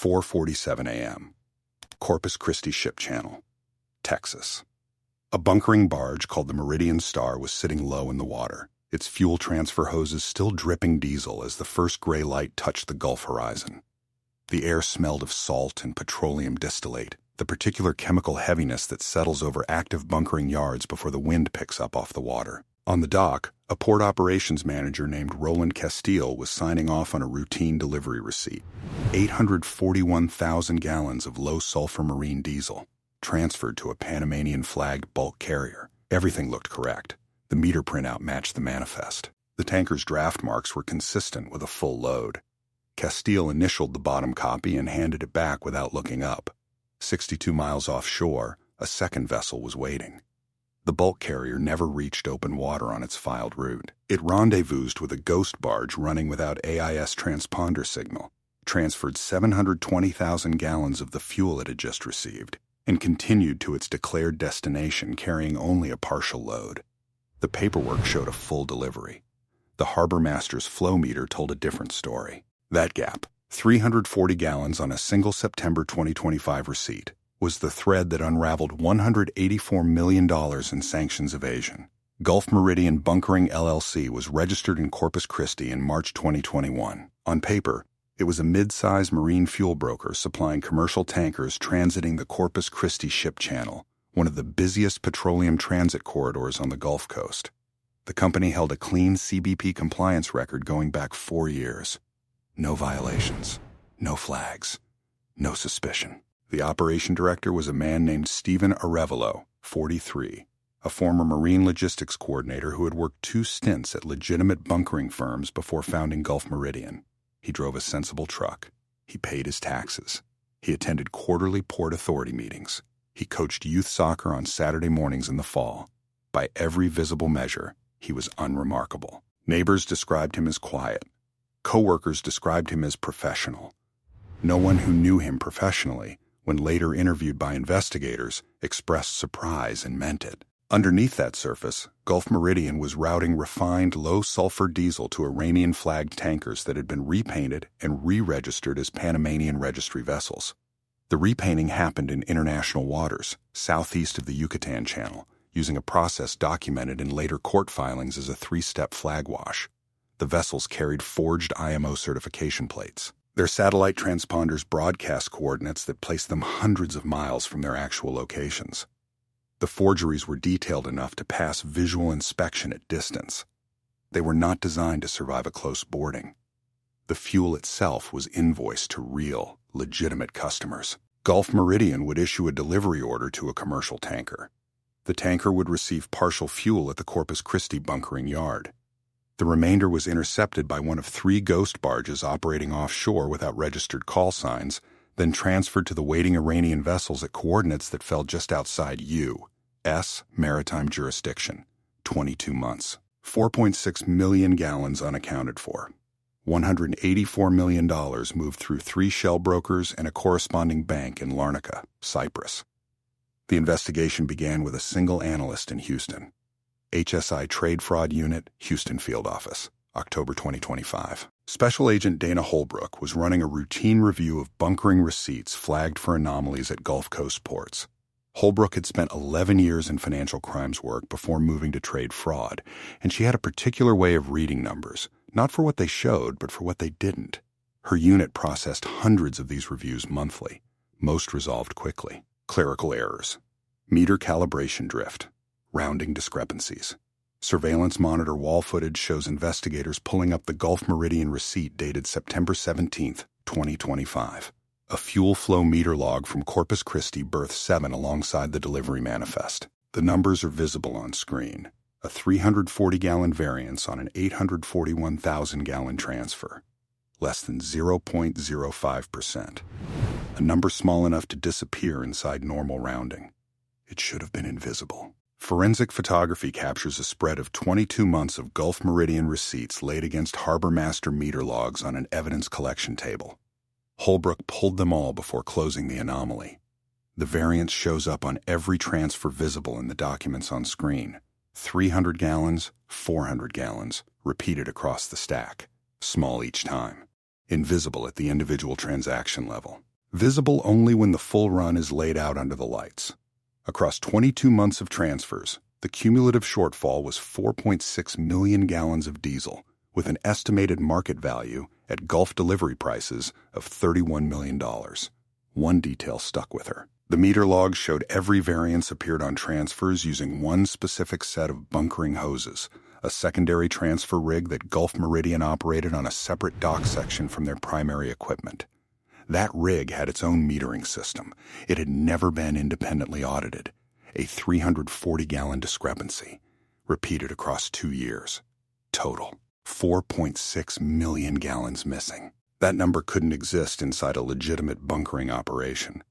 4:47 a.m. Corpus Christi Ship Channel, Texas. A bunkering barge called the Meridian was sitting low in the water, its fuel transfer hoses still dripping diesel as the first gray light touched the Gulf horizon. The air smelled of salt and petroleum distillate, the particular chemical heaviness that settles over active bunkering yards before the wind picks up off the water. On the dock, a port operations manager named Roland Castile was signing off on a routine delivery receipt. 841,000 gallons of low-sulfur marine diesel, transferred to a Panamanian flagged bulk carrier. Everything looked correct. The meter printout matched the manifest. The tanker's draft marks were consistent with a full load. Castile initialed the bottom copy and handed it back without looking up. 62 miles offshore, a second vessel was waiting. The bulk carrier never reached open water on its filed route. It rendezvoused with a ghost barge running without AIS transponder signal, transferred 720,000 gallons of the fuel it had just received, and continued to its declared destination carrying only a partial load. The paperwork showed a full delivery. The harbor master's flow meter told a different story. That gap, 340 gallons on a single September 2025 receipt, was the thread that unraveled $184 million in sanctions evasion. Gulf Meridian Bunkering LLC was registered in Corpus Christi in March 2021. On paper, it was a mid-size marine fuel broker supplying commercial tankers transiting the Corpus Christi Ship Channel, one of the busiest petroleum transit corridors on the Gulf Coast. The company held a clean CBP compliance record going back 4 years. No violations, no flags, no suspicion. The operation director was a man named Stephen Arevalo, 43, a former marine logistics coordinator who had worked 2 stints at legitimate bunkering firms before founding Gulf Meridian. He drove a sensible truck. He paid his taxes. He attended quarterly port authority meetings. He coached youth soccer on Saturday mornings in the fall. By every visible measure, he was unremarkable. Neighbors described him as quiet. Co-workers described him as professional. No one who knew him professionally, when later interviewed by investigators, expressed surprise and meant it. Underneath that surface, Gulf Meridian was routing refined low-sulfur diesel to Iranian-flagged tankers that had been repainted and re-registered as Panamanian registry vessels. The repainting happened in international waters, southeast of the Yucatan Channel, using a process documented in later court filings as a 3-step flag wash. The vessels carried forged IMO certification plates. Their satellite transponders broadcast coordinates that placed them hundreds of miles from their actual locations. The forgeries were detailed enough to pass visual inspection at distance. They were not designed to survive a close boarding. The fuel itself was invoiced to real, legitimate customers. Gulf Meridian would issue a delivery order to a commercial tanker. The tanker would receive partial fuel at the Corpus Christi bunkering yard. The remainder was intercepted by one of 3 ghost barges operating offshore without registered call signs, then transferred to the waiting Iranian vessels at coordinates that fell just outside U.S. maritime jurisdiction. 22 months. 4.6 million gallons unaccounted for. $184 million moved through 3 shell brokers and a corresponding bank in Larnaca, Cyprus. The investigation began with a single analyst in Houston. HSI Trade Fraud Unit, Houston Field Office, October 2025. Special Agent Dana Holbrook was running a routine review of bunkering receipts flagged for anomalies at Gulf Coast ports. Holbrook had spent 11 years in financial crimes work before moving to trade fraud, and she had a particular way of reading numbers, not for what they showed, but for what they didn't. Her unit processed hundreds of these reviews monthly, most resolved quickly. Clerical errors, meter calibration drift, rounding discrepancies. Surveillance monitor wall footage shows investigators pulling up the Gulf Meridian receipt dated September 17, 2025. A fuel flow meter log from Corpus Christi berth 7 alongside the delivery manifest. The numbers are visible on screen. A 340-gallon variance on an 841,000-gallon transfer. Less than 0.05%. A number small enough to disappear inside normal rounding. It should have been invisible. Forensic photography captures a spread of 22 months of Gulf Meridian receipts laid against harbor master meter logs on an evidence collection table. Holbrook pulled them all before closing the anomaly. The variance shows up on every transfer visible in the documents on screen. 300 gallons, 400 gallons, repeated across the stack, small each time, invisible at the individual transaction level. visible only when the full run is laid out under the lights. Across 22 months of transfers, the cumulative shortfall was 4.6 million gallons of diesel, with an estimated market value at Gulf delivery prices of $31 million. One detail stuck with her. The meter logs showed every variance appeared on transfers using one specific set of bunkering hoses, a secondary transfer rig that Gulf Meridian operated on a separate dock section from their primary equipment. That rig had its own metering system. It had never been independently audited. A 340-gallon discrepancy, repeated across 2 years. Total, 4.6 million gallons missing. That number couldn't exist inside a legitimate bunkering operation.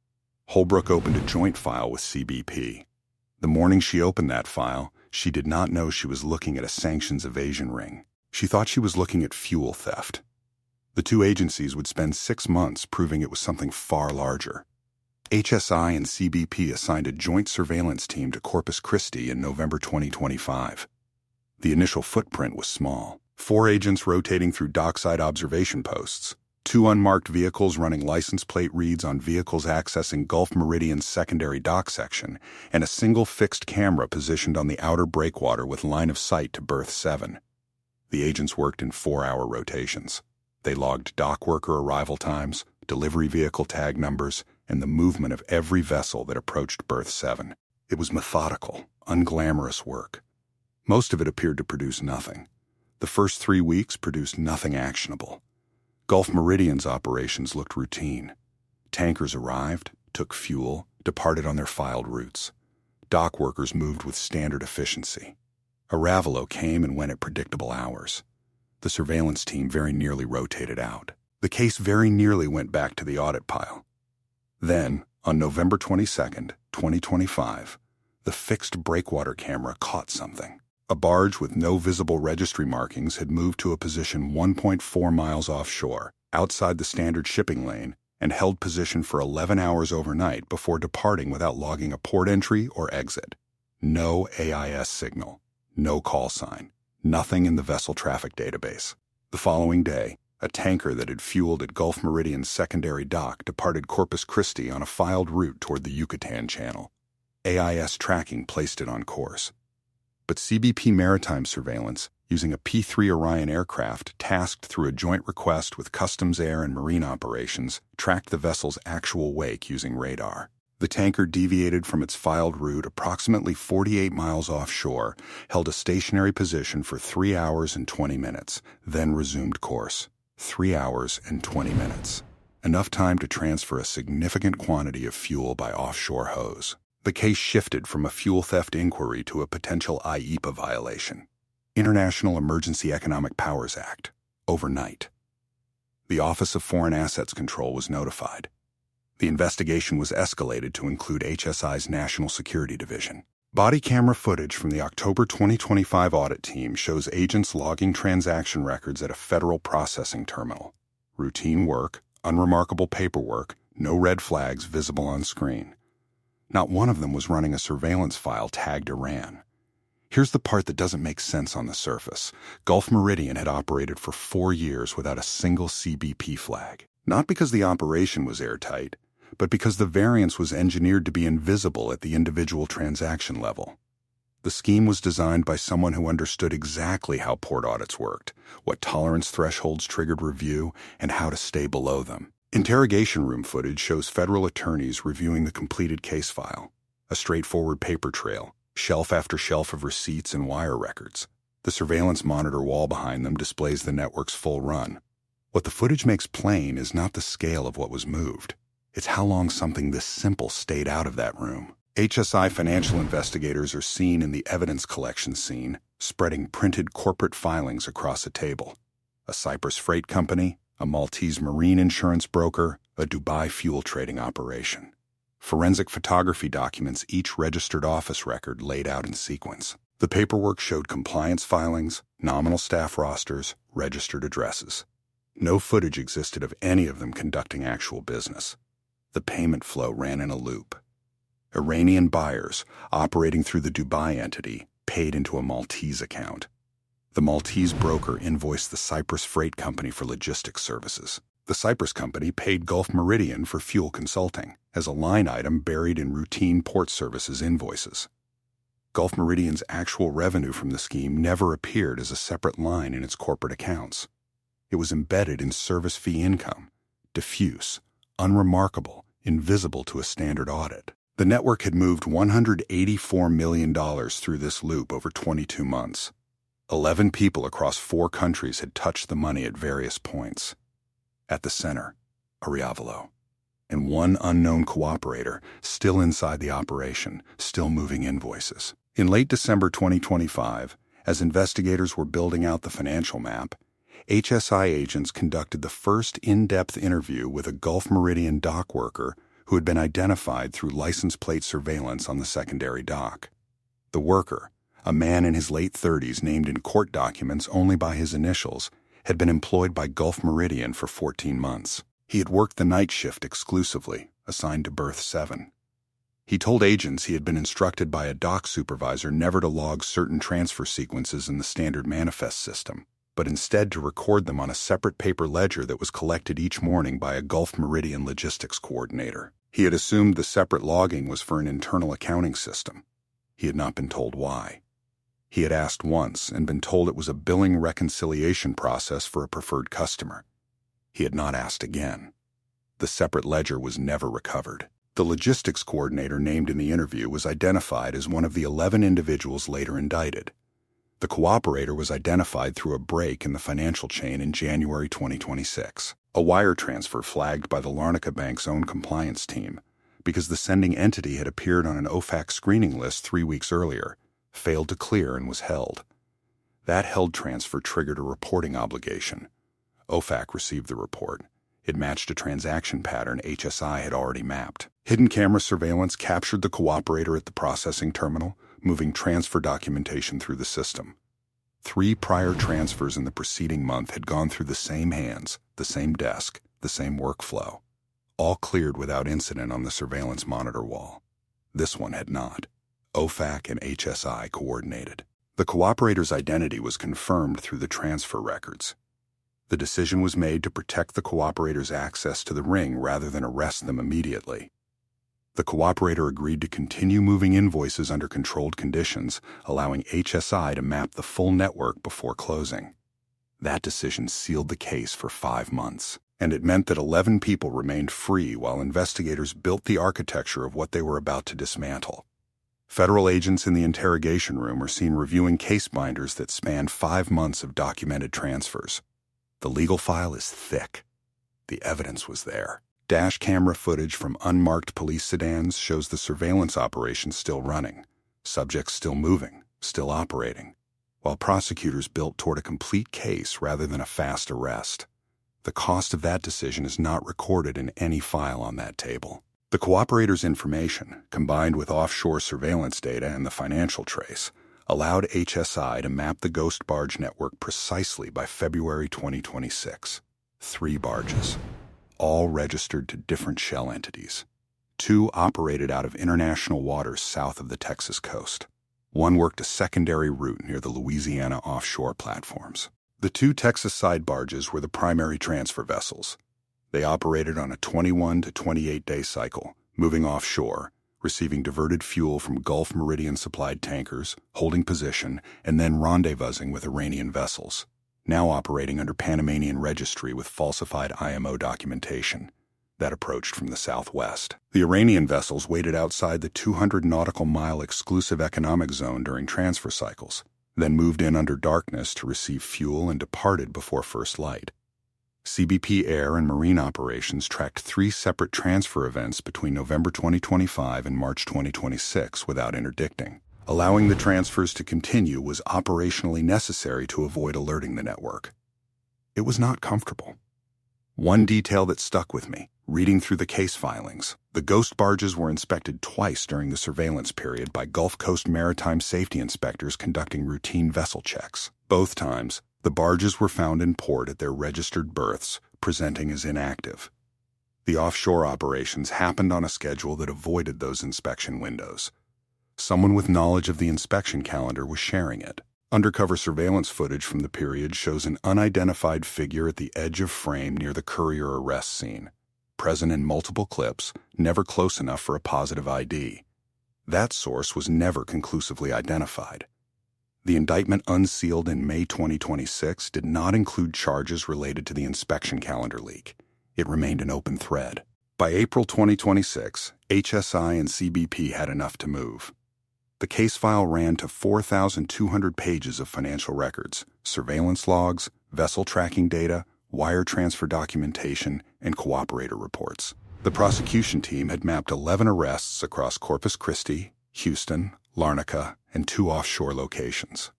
Holbrook opened a joint file with CBP. The morning she opened that file, she did not know she was looking at a sanctions-evasion ring. She thought she was looking at fuel theft. The two agencies would spend 6 months proving it was something far larger. HSI and CBP assigned a joint surveillance team to Corpus Christi in November 2025. The initial footprint was small. 4 agents rotating through dockside observation posts, 2 unmarked vehicles running license plate reads on vehicles accessing Gulf Meridian's secondary dock section, and a single fixed camera positioned on the outer breakwater with line of sight to berth 7. The agents worked in 4-hour rotations. They logged dock worker arrival times, delivery vehicle tag numbers, and the movement of every vessel that approached berth 7. It was methodical, unglamorous work. Most of it appeared to produce nothing. The first 3 weeks produced nothing actionable. Gulf Meridian's operations looked routine. Tankers arrived, took fuel, departed on their filed routes. Dock workers moved with standard efficiency. Aravalo came and went at predictable hours. The surveillance team very nearly rotated out. The case very nearly went back to the audit pile. Then, on November 22, 2025, the fixed breakwater camera caught something. A barge with no visible registry markings had moved to a position 1.4 miles offshore, outside the standard shipping lane, and held position for 11 hours overnight before departing without logging a port entry or exit. No AIS signal, no call sign, nothing in the vessel traffic database. The following day, a tanker that had fueled at Gulf Meridian's secondary dock departed Corpus Christi on a filed route toward the Yucatan Channel. AIS tracking placed it on course. But CBP maritime surveillance, using a P-3 Orion aircraft tasked through a joint request with Customs Air and Marine Operations, tracked the vessel's actual wake using radar. The tanker deviated from its filed route approximately 48 miles offshore, held a stationary position for 3 hours and 20 minutes, then resumed course. 3 hours and 20 minutes. Enough time to transfer a significant quantity of fuel by offshore hose. The case shifted from a fuel theft inquiry to a potential IEPA violation. International Emergency Economic Powers Act. Overnight. The Office of Foreign Assets Control was notified. The investigation was escalated to include HSI's National Security Division. Body camera footage from the October 2025 audit team shows agents logging transaction records at a federal processing terminal. Routine work, unremarkable paperwork, no red flags visible on screen. Not one of them was running a surveillance file tagged Iran. Here's the part that doesn't make sense on the surface. Gulf Meridian had operated for 4 years without a single CBP flag. Not because the operation was airtight, but because the variance was engineered to be invisible at the individual transaction level. The scheme was designed by someone who understood exactly how port audits worked, what tolerance thresholds triggered review, and how to stay below them. Interrogation room footage shows federal attorneys reviewing the completed case file. A straightforward paper trail, shelf after shelf of receipts and wire records. The surveillance monitor wall behind them displays the network's full run. What the footage makes plain is not the scale of what was moved. It's how long something this simple stayed out of that room. HSI financial investigators are seen in the evidence collection scene, spreading printed corporate filings across a table. A Cyprus freight company, a Maltese marine insurance broker, a Dubai fuel trading operation. Forensic photography documents each registered office record laid out in sequence. The paperwork showed compliance filings, nominal staff rosters, registered addresses. No footage existed of any of them conducting actual business. The payment flow ran in a loop. Iranian buyers, operating through the Dubai entity, paid into a Maltese account. The Maltese broker invoiced the Cyprus freight company for logistics services. The Cyprus company paid Gulf Meridian for fuel consulting as a line item buried in routine port services invoices. Gulf Meridian's actual revenue from the scheme never appeared as a separate line in its corporate accounts. It was embedded in service fee income, diffuse, unremarkable, invisible to a standard audit. The network had moved $184 million through this loop over 22 months. 11 people across 4 countries had touched the money at various points. At the center, Arevalo, and one unknown cooperator still inside the operation, still moving invoices. In late December 2025, as investigators were building out the financial map, HSI agents conducted the first in-depth interview with a Gulf Meridian dock worker who had been identified through license plate surveillance on the secondary dock. The worker, a man in his late 30s named in court documents only by his initials, had been employed by Gulf Meridian for 14 months. He had worked the night shift exclusively, assigned to berth 7. He told agents he had been instructed by a dock supervisor never to log certain transfer sequences in the standard manifest system, but instead to record them on a separate paper ledger that was collected each morning by a Gulf Meridian logistics coordinator. He had assumed the separate logging was for an internal accounting system. He had not been told why. He had asked once and been told it was a billing reconciliation process for a preferred customer. He had not asked again. The separate ledger was never recovered. The logistics coordinator named in the interview was identified as one of the 11 individuals later indicted. The cooperator was identified through a break in the financial chain in January 2026, a wire transfer flagged by the Larnaca Bank's own compliance team because the sending entity had appeared on an OFAC screening list 3 weeks earlier, failed to clear, and was held. That held transfer triggered a reporting obligation. OFAC received the report. It matched a transaction pattern HSI had already mapped. Hidden camera surveillance captured the cooperator at the processing terminal, moving transfer documentation through the system. 3 prior transfers in the preceding month had gone through the same hands, the same desk, the same workflow, all cleared without incident on the surveillance monitor wall. This one had not. OFAC and HSI coordinated. The cooperator's identity was confirmed through the transfer records. The decision was made to protect the cooperator's access to the ring rather than arrest them immediately. The cooperator agreed to continue moving invoices under controlled conditions, allowing HSI to map the full network before closing. That decision sealed the case for 5 months, and it meant that 11 people remained free while investigators built the architecture of what they were about to dismantle. Federal agents in the interrogation room are seen reviewing case binders that span 5 months of documented transfers. The legal file is thick. The evidence was there. Dash camera footage from unmarked police sedans shows the surveillance operation still running, subjects still moving, still operating, while prosecutors built toward a complete case rather than a fast arrest. The cost of that decision is not recorded in any file on that table. The cooperator's information, combined with offshore surveillance data and the financial trace, allowed HSI to map the ghost barge network precisely by February 2026. 3 barges, all registered to different shell entities. 2 operated out of international waters south of the Texas coast. 1 worked a secondary route near the Louisiana offshore platforms. The 2 Texas side barges were the primary transfer vessels. They operated on a 21 to 28-day cycle, moving offshore, receiving diverted fuel from Gulf Meridian-supplied tankers, holding position, and then rendezvousing with Iranian vessels, now operating under Panamanian registry with falsified IMO documentation that approached from the southwest. The Iranian vessels waited outside the 200 nautical mile exclusive economic zone during transfer cycles, then moved in under darkness to receive fuel and departed before first light. CBP air and marine operations tracked 3 separate transfer events between November 2025 and March 2026 without interdicting. Allowing the transfers to continue was operationally necessary to avoid alerting the network. It was not comfortable. One detail that stuck with me, reading through the case filings: the ghost barges were inspected twice during the surveillance period by Gulf Coast maritime safety inspectors conducting routine vessel checks. Both times, the barges were found in port at their registered berths, presenting as inactive. The offshore operations happened on a schedule that avoided those inspection windows. Someone with knowledge of the inspection calendar was sharing it. Undercover surveillance footage from the period shows an unidentified figure at the edge of frame near the courier arrest scene, present in multiple clips, never close enough for a positive ID. That source was never conclusively identified. The indictment unsealed in May 2026 did not include charges related to the inspection calendar leak. It remained an open thread. By April 2026, HSI and CBP had enough to move. The case file ran to 4,200 pages of financial records, surveillance logs, vessel tracking data, wire transfer documentation, and cooperator reports. The prosecution team had mapped 11 arrests across Corpus Christi, Houston, Larnaca, and 2 offshore locations.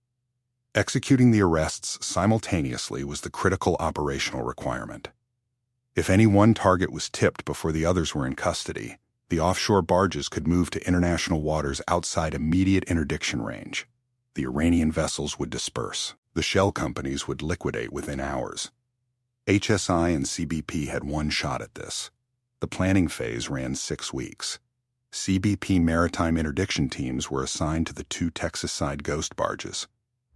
Executing the arrests simultaneously was the critical operational requirement. If any one target was tipped before the others were in custody, the offshore barges could move to international waters outside immediate interdiction range. The Iranian vessels would disperse. The shell companies would liquidate within hours. HSI and CBP had one shot at this. The planning phase ran 6 weeks. CBP maritime interdiction teams were assigned to the 2 Texas-side ghost barges.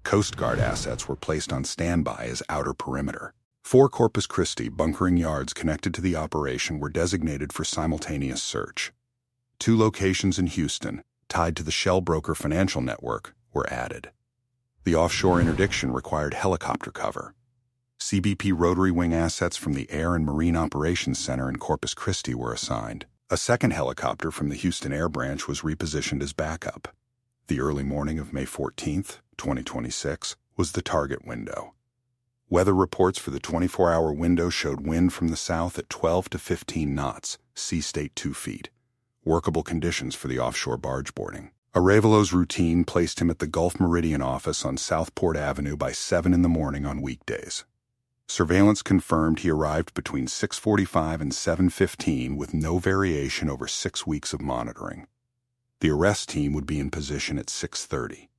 Coast Guard assets were placed on standby as outer perimeter. 4 Corpus Christi bunkering yards connected to the operation were designated for simultaneous search. 2 locations in Houston, tied to the shell broker financial network, were added. The offshore interdiction required helicopter cover. CBP rotary wing assets from the Air and Marine Operations Center in Corpus Christi were assigned. A second helicopter from the Houston Air Branch was repositioned as backup. The early morning of May 14, 2026, was the target window. Weather reports for the 24-hour window showed wind from the south at 12 to 15 knots, sea state 2 feet. Workable conditions for the offshore barge boarding. Arevallo's routine placed him at the Gulf Meridian office on Southport Avenue by 7 in the morning on weekdays. Surveillance confirmed he arrived between 6:45 and 7:15 with no variation over 6 weeks of monitoring. The arrest team would be in position at 6:30.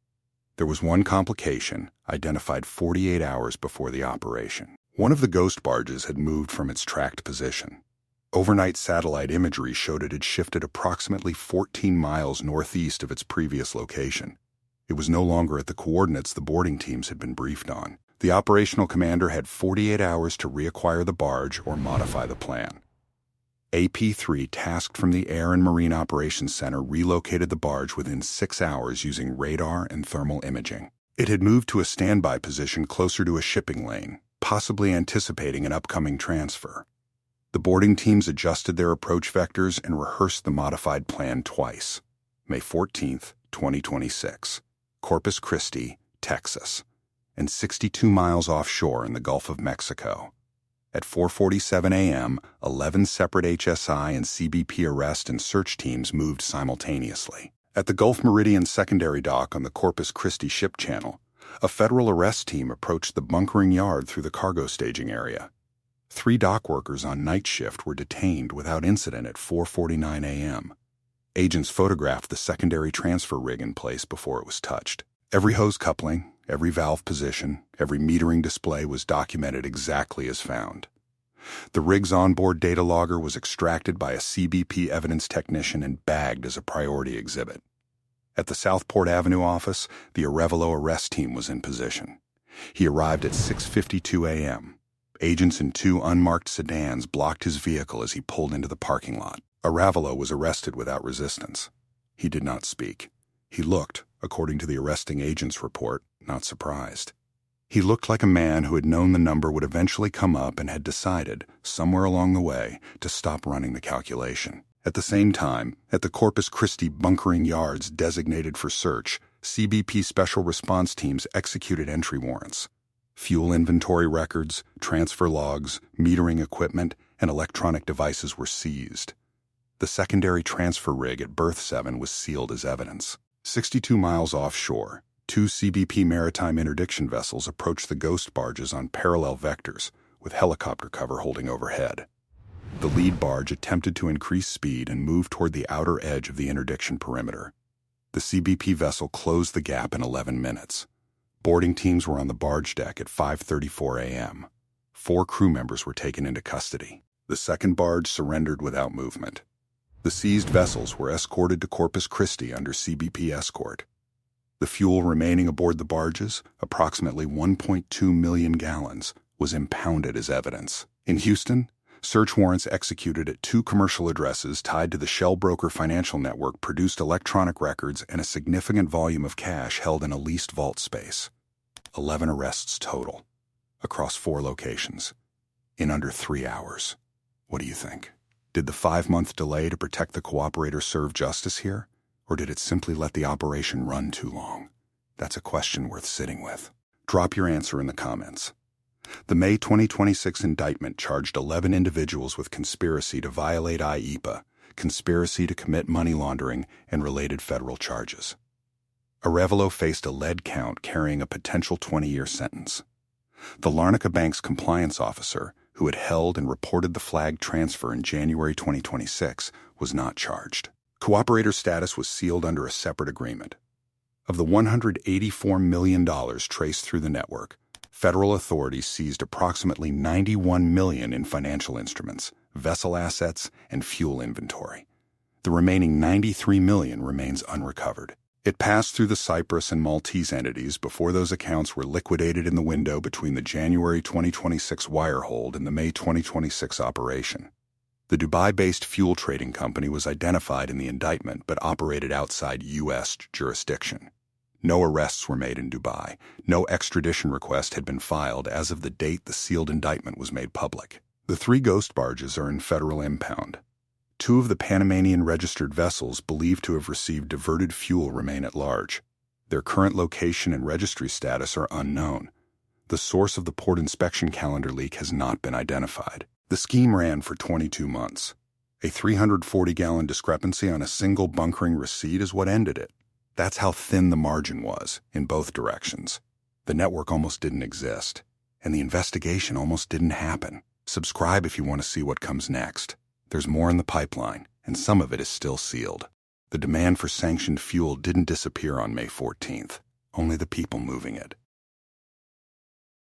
There was one complication, identified 48 hours before the operation. One of the ghost barges had moved from its tracked position. Overnight satellite imagery showed it had shifted approximately 14 miles northeast of its previous location. It was no longer at the coordinates the boarding teams had been briefed on. The operational commander had 48 hours to reacquire the barge or modify the plan. AP3, tasked from the Air and Marine Operations Center, relocated the barge within 6 hours using radar and thermal imaging. It had moved to a standby position closer to a shipping lane, possibly anticipating an upcoming transfer. The boarding teams adjusted their approach vectors and rehearsed the modified plan twice. May 14, 2026, Corpus Christi, Texas, and 62 miles offshore in the Gulf of Mexico. At 4:47 a.m., 11 separate HSI and CBP arrest and search teams moved simultaneously. At the Gulf Meridian secondary dock on the Corpus Christi ship channel, a federal arrest team approached the bunkering yard through the cargo staging area. 3 dock workers on night shift were detained without incident at 4:49 a.m. Agents photographed the secondary transfer rig in place before it was touched. Every hose coupling, every valve position, every metering display was documented exactly as found. The rig's onboard data logger was extracted by a CBP evidence technician and bagged as a priority exhibit. At the Southport Avenue office, the Arevallo arrest team was in position. He arrived at 6:52 a.m. Agents in 2 unmarked sedans blocked his vehicle as he pulled into the parking lot. Arevallo was arrested without resistance. He did not speak. He looked, according to the arresting agent's report, not surprised. He looked like a man who had known the number would eventually come up and had decided, somewhere along the way, to stop running the calculation. At the same time, at the Corpus Christi bunkering yards designated for search, CBP special response teams executed entry warrants. Fuel inventory records, transfer logs, metering equipment, and electronic devices were seized. The secondary transfer rig at Berth 7 was sealed as evidence. 62 miles offshore, 2 CBP maritime interdiction vessels approached the ghost barges on parallel vectors, with helicopter cover holding overhead. The lead barge attempted to increase speed and move toward the outer edge of the interdiction perimeter. The CBP vessel closed the gap in 11 minutes. Boarding teams were on the barge deck at 5:34 a.m. 4 crew members were taken into custody. The second barge surrendered without movement. The seized vessels were escorted to Corpus Christi under CBP escort. The fuel remaining aboard the barges, approximately 1.2 million gallons, was impounded as evidence. In Houston, search warrants executed at 2 commercial addresses tied to the Shell broker financial network produced electronic records and a significant volume of cash held in a leased vault space. 11 arrests total, across 4 locations, in under 3 hours. What do you think? Did the 5-month delay to protect the cooperator serve justice here, or did it simply let the operation run too long? That's a question worth sitting with. Drop your answer in the comments. The May 2026 indictment charged 11 individuals with conspiracy to violate IEPA, conspiracy to commit money laundering, and related federal charges. Arevalo faced a lead count carrying a potential 20-year sentence. The Larnaca Bank's compliance officer, who had held and reported the flag transfer in January 2026, was not charged. Cooperator status was sealed under a separate agreement. Of the $184 million traced through the network, federal authorities seized approximately $91 million in financial instruments, vessel assets, and fuel inventory. The remaining $93 million remains unrecovered. It passed through the Cyprus and Maltese entities before those accounts were liquidated in the window between the January 2026 wire hold and the May 2026 operation. The Dubai-based fuel trading company was identified in the indictment but operated outside U.S. jurisdiction. No arrests were made in Dubai. No extradition request had been filed as of the date the sealed indictment was made public. The 3 ghost barges are in federal impound. 2 of the Panamanian registered vessels believed to have received diverted fuel remain at large. Their current location and registry status are unknown. The source of the port inspection calendar leak has not been identified. The scheme ran for 22 months. A 340-gallon discrepancy on a single bunkering receipt is what ended it. That's how thin the margin was in both directions. The network almost didn't exist, and the investigation almost didn't happen. Subscribe if you want to see what comes next. There's more in the pipeline, and some of it is still sealed. The demand for sanctioned fuel didn't disappear on May 14th, only the people moving it.